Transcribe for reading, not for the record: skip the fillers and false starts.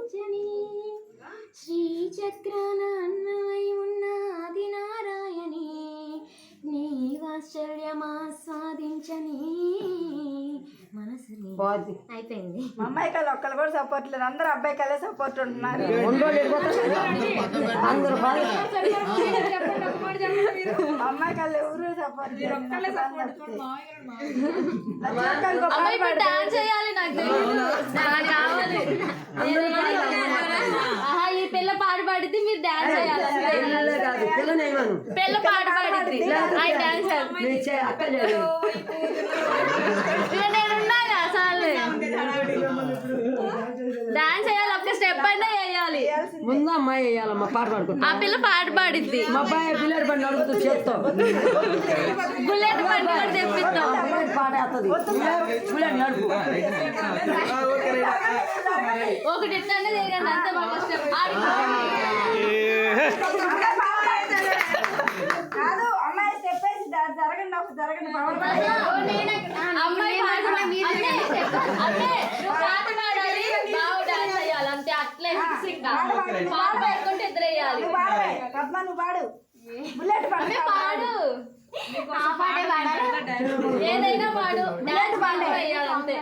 ఆస్వాదించని శ్రీచక్రాన అన్నమై ఉన్న ఆది నారాయణి నీ వాత్సల్యమాస్వాదించని మనసు అయిపోయింది. మా అమ్మాయి కళ్ళు ఒక్కళ్ళు కూడా సపోర్ట్ లేదు, అందరూ అబ్బాయి కళ్ళే సపోర్ట్ ఉంటున్నారు. మా అమ్మాయి కళ్ళు ఎవరు సపోర్ట్ ఈ పిల్ల పాట పాడితే మీరు డాన్స్ చేయాలి. పిల్ల పాట పాడిద్ది నేనున్నాగా అసలు డాన్స్ చేయాలి. ఒక్క స్టెప్ అయినా వేయాలి. ముందు అమ్మాయి వేయాలమ్మా, పాట పాడుకుంటా. ఆ పిల్ల పాట పాడిద్ది. మా అబ్బాయి బుల్లెట్ బండి నడుపుతూ చేస్తాం, బుల్లెట్ బండి కూడా తెప్పిస్తాం. పాట వేస్తుంది, బుల్లెట్ నడుపు. ఒకటి ఇట్లానే తిరగండి అంతే. బాగా స్టెప్ కాదు, అమ్మాయి స్టెప్ వేసి జరగండి, ఒక జరగండి. అమ్మాయి పాట పాడాలి, బాగా డాన్స్ చేయాలి అంతే. అట్లే పాట పాడుకుంటే ఎదురు వేయాలి. పద్మ నువ్వు పాడు, బుల్లెట్ పాడు, ఏదైనా పాడు, డాన్స్ పాట వేయాలి అంతే.